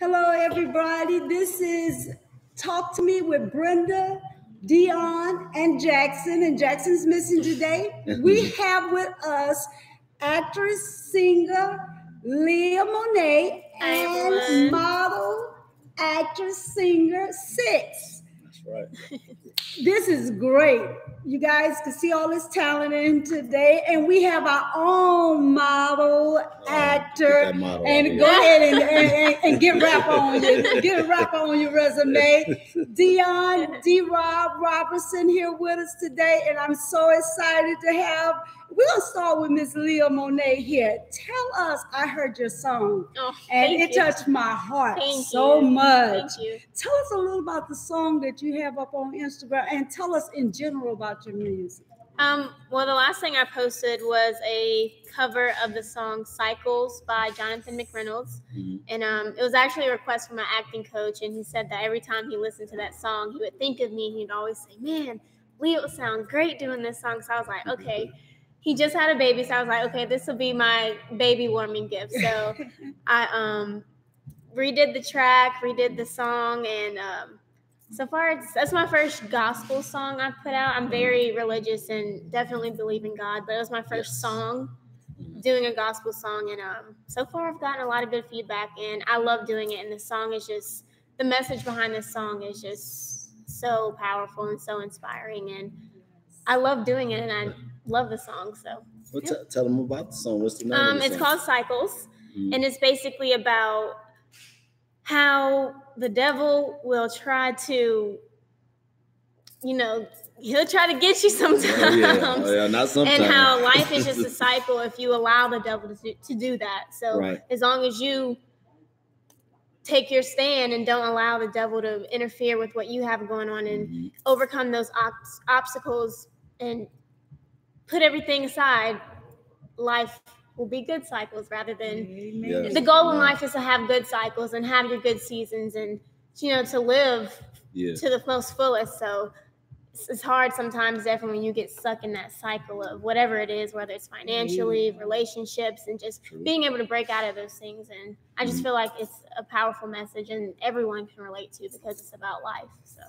Hello, everybody. This is Talk to Me with Brenda, Deon, and Jackson. And Jackson's missing today. We have with us actress, singer Leah Monet and model, actress, singer Six. That's right. This is great. You guys can see all this talent in today, and we have our own model, actor, model and go ahead and get rap on your resume. Deon D-Rob Robertson here with us today, and I'm so excited to have. We're gonna start with Miss Leah Monet here. Tell us, I heard your song, and it touched my heart so much. Tell us a little about the song that you have up on Instagram, and tell us in general about your music. Well, the last thing I posted was a cover of the song Cycles by Jonathan McReynolds. And it was actually a request from my acting coach, and he said that every time he listened to that song, he would think of me. He'd always say, man, Leah would sound great doing this song. So I was like, okay. He just had a baby, so I was like, okay, this will be my baby warming gift. So I redid the track, redid the song, and so far, that's my first gospel song I put out. I'm very religious and definitely believe in God, but it was my first song, doing a gospel song. And so far, I've gotten a lot of good feedback, and I love doing it. And the song is just, the message behind this song is just so powerful and so inspiring. And I love doing it, and I love the song. So well, tell them about the song. What's the name of the It's song? called Cycles, and it's basically about how the devil will try to, he'll try to get you sometimes. Not sometimes. And how life is just a cycle if you allow the devil to do that. So as long as you take your stand and don't allow the devil to interfere with what you have going on and overcome those obstacles and put everything aside, life will be good cycles rather than the goal in life is to have good cycles and have your good seasons and to live to the most fullest. So it's hard sometimes, definitely, when you get stuck in that cycle of whatever it is, whether it's financially, relationships, and just being able to break out of those things. And I just feel like it's a powerful message and everyone can relate to because it's about life. So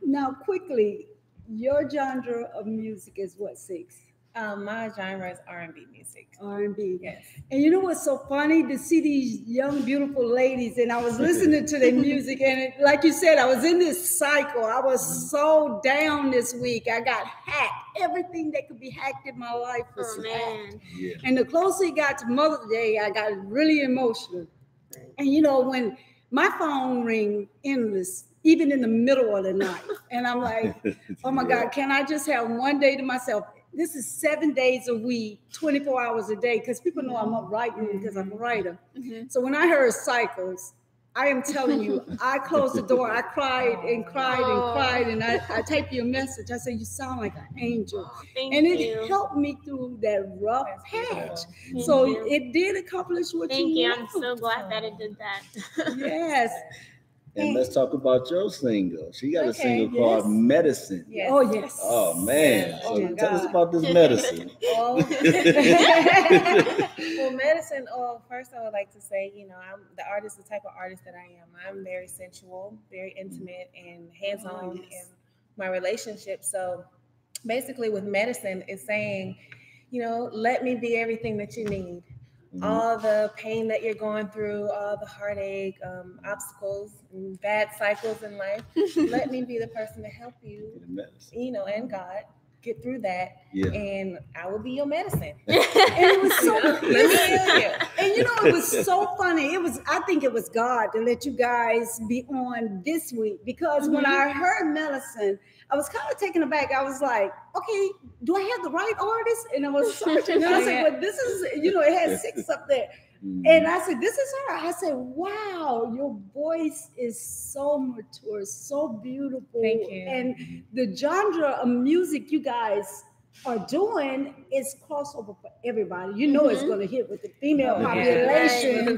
Now, quickly, your genre of music is what, Six? My genre is R&B music. R&B. Yes. And you know what's so funny? To see these young, beautiful ladies, and I was listening to their music, and like you said, I was in this cycle. I was so down this week. I got hacked. Everything that could be hacked in my life was hacked. And the closer it got to Mother's Day, I got really emotional. And when my phone rang endless, even in the middle of the night, and I'm like, oh my God, can I just have one day to myself? This is 7 days a week, 24 hours a day, because people know I'm up writing because I'm a writer. So when I heard Cycles, I am telling you, I closed the door. I cried and cried and cried, and I typed you a message. I said, you sound like an angel. And it helped me through that rough patch. So it did accomplish what you wanted. Thank you. I'm so glad that it did that. Yes. And let's talk about your single. She got a single called Medicine. Yes. Oh, yes. Oh, man. So tell us about this medicine. Well, medicine, first I would like to say, I'm the type of artist that I am. I'm very sensual, very intimate, and hands-on in my relationship. So basically with medicine, it's saying, let me be everything that you need. All the pain that you're going through, all the heartache, obstacles, and bad cycles in life. Let me be the person to help you, and God get through that. And I will be your medicine. And it was so let me heal you. And it was so funny. I think it was God to let you guys be on this week, because when I heard Medicine, I was kind of taken aback. I was like, okay, do I have the right artist? And I was searching, and I said, well, this is, it had Six up there. And I said, this is her. I said, wow, your voice is so mature, so beautiful. Thank you. And the genre of music you guys are doing is crossover for everybody. You know, it's going to hit with the female population,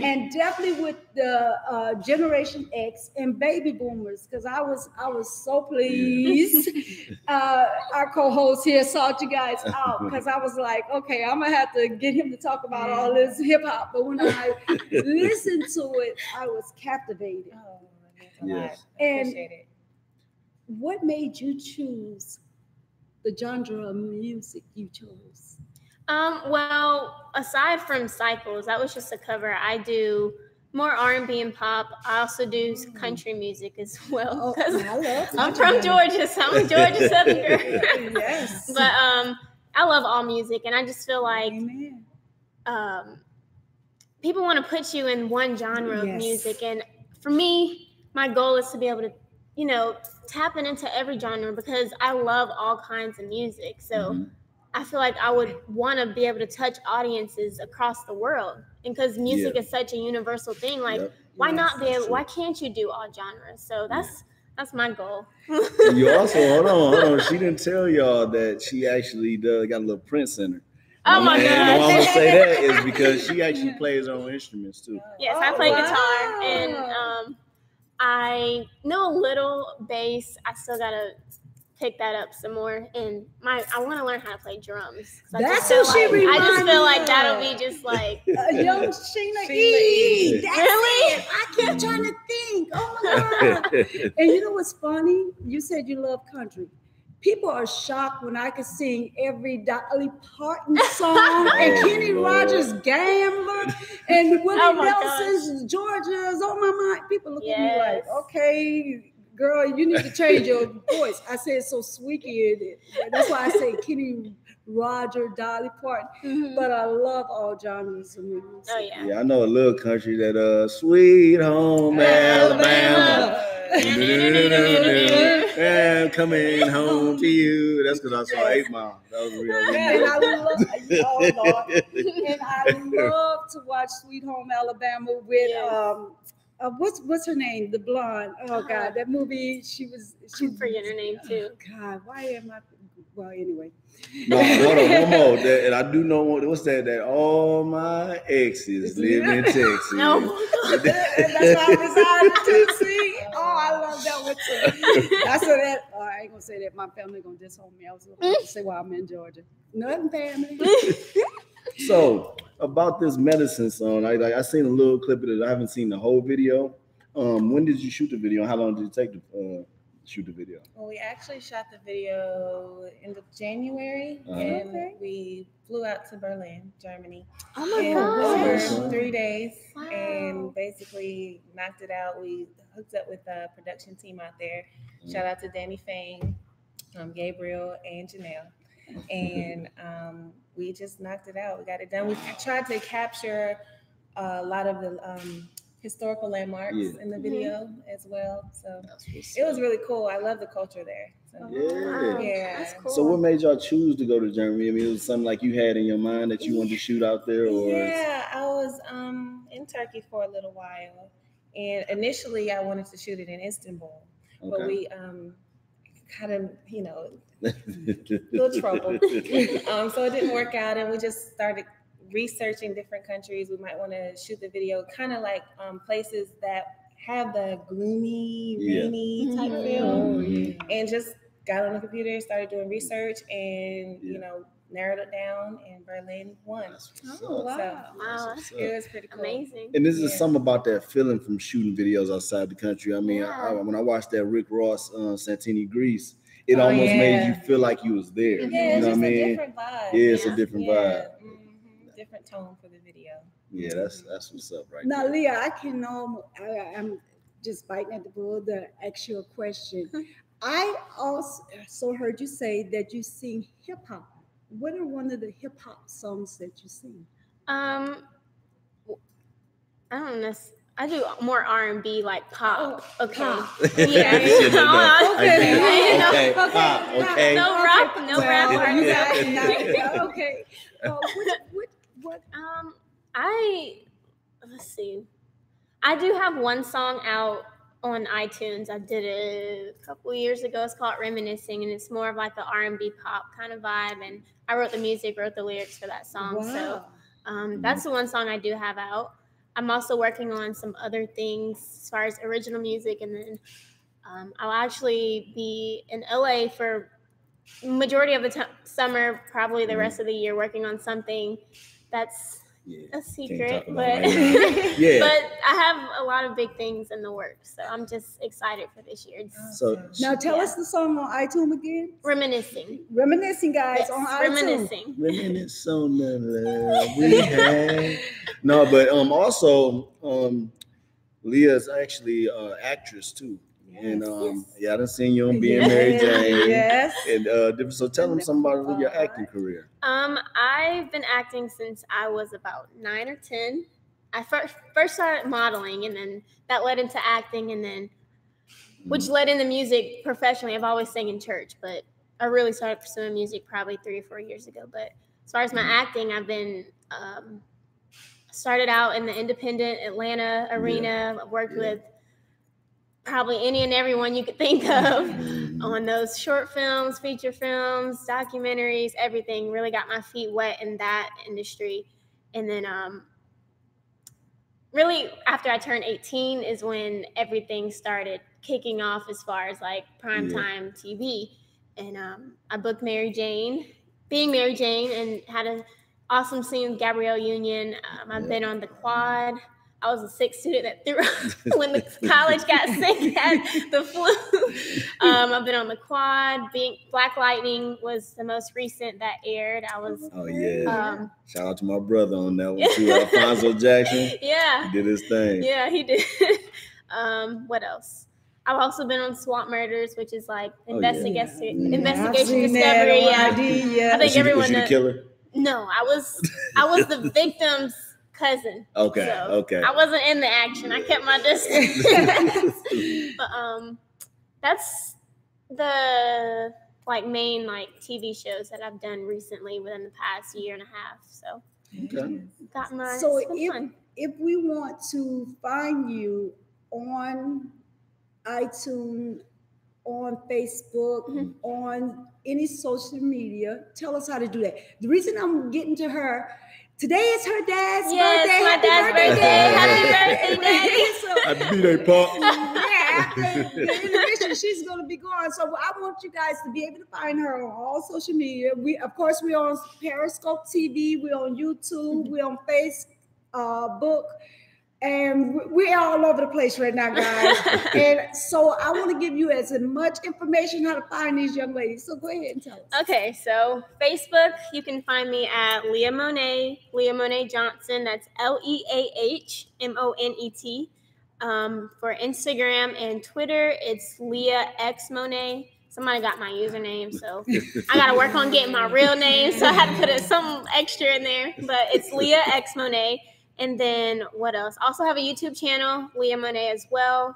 and definitely with the Generation X and baby boomers. Because I was so pleased. Our co-host here sought you guys out because I was like, okay, I'm gonna have to get him to talk about all this hip hop. But when I listened to it, I was captivated. Oh, that's a lot. I And appreciate it. what made you choose the genre of music you chose? Well, aside from Cycles, that was just a cover. I do more R&B and pop. I also do country music as well. I'm from Georgia, so I'm a Georgia Southern girl. Yes. But I love all music, and I just feel like people want to put you in one genre of music. And for me, my goal is to be able to, you know, tapping into every genre because I love all kinds of music. So I feel like I would want to be able to touch audiences across the world. And because music is such a universal thing, like why not be able, why can't you do all genres? So that's my goal. You also hold on. She didn't tell y'all that she actually got a little Prince in her. Oh my God! And why I'm gonna say that is because she actually plays her own instruments too. Yes, I play guitar and I know a little bass. I still gotta pick that up some more, and I want to learn how to play drums. That's who she reminds me. I just feel like that'll be just like young Sheena E. Really? I kept trying to think. Oh my God! And you know what's funny? You said you love country. People are shocked when I could sing every Dolly Parton song and Kenny Rogers Gambler and Willie Nelson's Georgia's on my mind. People look at me like, okay, girl, you need to change your voice. I said so squeaky. That's why I say Kenny Roger, Dolly Parton. But I love all genres of music. Oh yeah. Yeah, I know a little country that Sweet Home Alabama. And coming home to you. That's because I saw 8 Mile. That was real. And I love to watch Sweet Home Alabama with what's her name? The blonde. Oh God, that movie. I'm forgetting her name too. Oh, God, why am I? Well, anyway. No, hold on, one more. And I do know what's that? That all my exes live in Texas. No. That's why I decided to see. Oh, I love that one too. I said that. I ain't gonna say that. My family gonna disown me. I was gonna say why I'm in Georgia. Nothing, family. So about this medicine song, I seen a little clip of it. I haven't seen the whole video. When did you shoot the video? How long did it take to shoot the video? Well, we actually shot the video end of January, and we flew out to Berlin, Germany. Oh my God! For 3 days, and basically knocked it out. We hooked up with the production team out there. Shout out to Danny Fang, Gabriel, and Janelle. And we just knocked it out. We got it done. We tried to capture a lot of the historical landmarks in the video as well. So it was really cool. I love the culture there. So, yeah. That's cool. So what made y'all choose to go to Germany? I mean, it was something like you had in your mind that you wanted to shoot out there, or? Yeah, I was in Turkey for a little while, and initially I wanted to shoot it in Istanbul, but we kind of, little trouble. So it didn't work out, and we just started researching different countries. We might want to shoot the video kind of like places that have the gloomy, rainy type feel, and just got on the computer, started doing research, and narrowed it down, and Berlin won. Oh wow! It was pretty cool. Amazing. And this is something about that feeling from shooting videos outside the country. I mean, when I watched that Rick Ross Santini Grease, it almost made you feel like you was there. Yeah, you know what I mean? A different vibe. Yeah, it's a different vibe. Different tone for the video. Yeah, that's what's up right now, there. Leah, I'm just biting at the bullet to ask you a question. I also heard you say that you sing hip hop. What are one of the hip hop songs that you sing? I don't know. I do more R&B, like pop. Okay. Pop. Yeah. Okay. No rap. No rap. Okay. What? Let's see. I do have one song out on iTunes. I did it a couple years ago. It's called Reminiscing, and it's more of like an R&B pop kind of vibe. And I wrote the music, wrote the lyrics for that song. Wow. So that's the one song I do have out. I'm also working on some other things as far as original music, and then I'll actually be in LA for majority of the summer, probably the rest of the year, working on something that's a secret, but right but I have a lot of big things in the works, so I'm just excited for this year. So now tell us the song on iTunes again. Reminiscing, guys, yes, on iTunes. Reminisce on the love we had. No, but also Leah's actually an actress too. And I done seen you on Being Mary Jane. Yes. And so tell them something about your acting career. I've been acting since I was about 9 or 10. I first started modeling, and then that led into acting, and then which led into music professionally. I've always sang in church, but I really started pursuing music probably 3 or 4 years ago. But as far as my acting, I've been started out in the independent Atlanta arena. I've worked with probably any and everyone you could think of on those short films, feature films, documentaries, everything. Really got my feet wet in that industry. And then really after I turned 18 is when everything started kicking off as far as like primetime TV. And I booked Being Mary Jane, and had an awesome scene with Gabrielle Union. I've been on the quad. I was a sick student that threw up when the college got sick, had the flu. I've been on the quad. Black Lightning was the most recent that aired. I was. Oh yeah! Shout out to my brother on that one too, Alfonso Jackson. Yeah, he did his thing. Yeah, he did. What else? I've also been on Swamp Murders, which is like investigation discovery. I think everyone was she the killer? No, I was the victim's cousin. Okay. I wasn't in the action. I kept my distance. But that's the like main like TV shows that I've done recently within the past year and a half. So got my if we want to find you on iTunes, on Facebook, on any social media, tell us how to do that. The reason I'm getting to her, today is her dad's birthday. My dad's birthday. Happy birthday, Daddy. Happy birthday, Pop. Yeah, the intermission, she's going to be gone. So I want you guys to be able to find her on all social media. We're on Periscope TV. We're on YouTube. We're on Facebook. And we're all over the place right now, guys. And so I want to give you as much information how to find these young ladies. So go ahead and tell us. Okay, so Facebook, you can find me at Leah Monet Johnson. That's LeahMonet. For Instagram and Twitter, it's Leah X Monet. Somebody got my username, so I got to work on getting my real name. So I had to put some extra in there. But it's Leah X Monet. And then what else? Also have a YouTube channel, Leah Monet as well.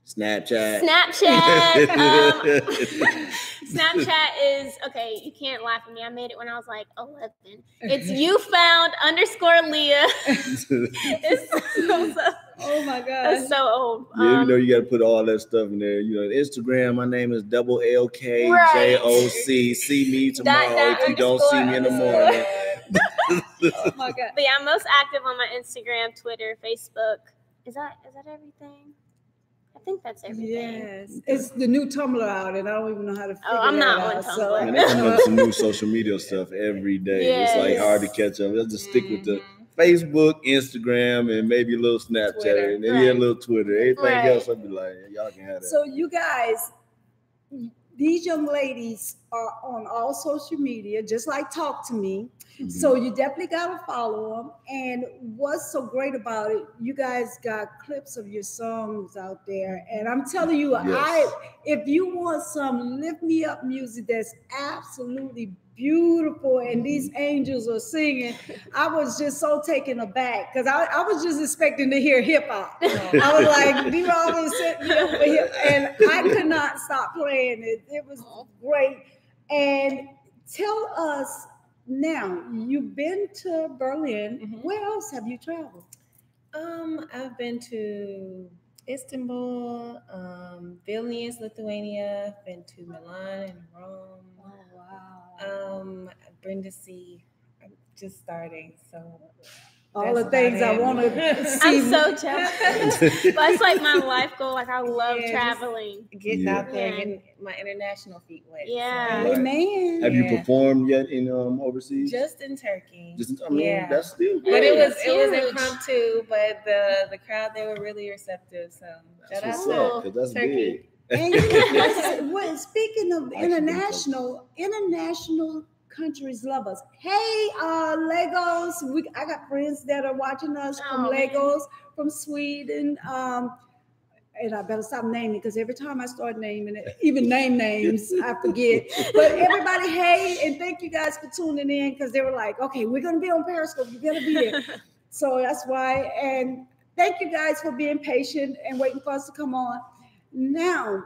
Snapchat. Snapchat is, okay, you can't laugh at me. I made it when I was like 11. It's YouFound_Leah. It's so oh my God. It's so old. Yeah, you got to put all that stuff in there. Instagram, my name is LKJOC. See me tomorrow if you don't see me in the morning. Oh my God. But yeah, I'm most active on my Instagram, Twitter, Facebook. Is that everything? I think that's everything. Yes. It's the new Tumblr out, and I don't even know how to figure I'm not out. on Tumblr. So. Man, they come up with some new social media stuff every day. Yes. It's like hard to catch up. Let's just stick with the Facebook, Instagram, and maybe a little Snapchat, Twitter. and maybe a little Twitter. Everything else, I'll be like, y'all can have that. So you guys, these young ladies are on all social media, just like Talk to Me. Mm-hmm. So you definitely got to follow them. And what's so great about it, you guys got clips of your songs out there. And I'm telling you, if you want some lift me up music that's absolutely beautiful and these angels are singing, I was just so taken aback because I was just expecting to hear hip hop. I was like, you always set me up for hip, and I could not stop playing it. It was great. And tell us now, you've been to Berlin. Mm-hmm. Where else have you traveled? I've been to Istanbul, Vilnius, Lithuania. I've been to Milan and Rome. Oh, wow. Brenda C. I'm just starting, so All the that's things I about it. want to see. I'm so jealous. That's like my life goal. Like I love Yeah, just traveling. getting out there, Yeah. getting my international feet wet. Yeah. So, Amen. Have you Yeah. performed yet in overseas? just in Turkey. I mean, yeah. that's still But good. it was That's huge. impromptu, but the crowd, they were really receptive. So That's shout out what's to up, 'cause that's Turkey. big. And speaking of international countries love us. Hey, Legos. I got friends that are watching us from Oh, man. Legos, from Sweden. And I better stop naming because every time I start naming it, even name names, I forget. But everybody, hey, and thank you guys for tuning in because they were like, okay, we're gonna be on Periscope. You gotta be there. So that's why. And thank you guys for being patient and waiting for us to come on. Now,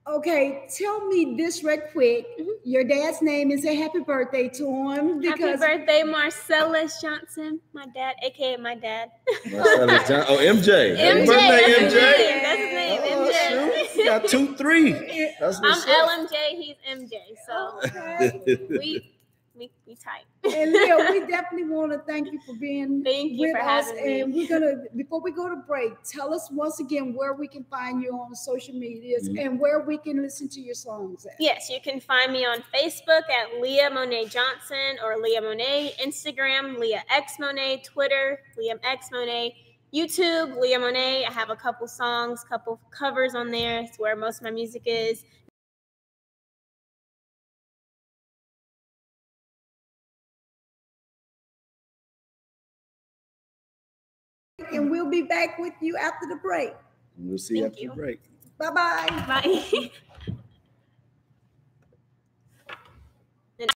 okay, tell me this right quick. Your dad's name and say happy birthday to him. Happy birthday, Marcellus Johnson, my dad, aka my dad. Marcellus John. Oh, MJ. Happy MJ, birthday, that's his MJ. name. That's his name, Oh, MJ. shoot. You got 2-3. That's what's I'm up. LMJ, he's MJ. So Okay. we tight. And Leo, we definitely want to thank you for being Thank you with for us. having me. And we're gonna, before we go to break, tell us once again where we can find you on social medias and where we can listen to your songs at. Yes, you can find me on Facebook at Leah Monet Johnson or Leah Monet, Instagram, Leah X Monet, Twitter, Liam X Monet, YouTube, Leah Monet. I have a couple songs, couple covers on there. It's where most of my music is. And we'll be back with you after the break. We'll see you Thank after you. the break. Bye-bye. Bye.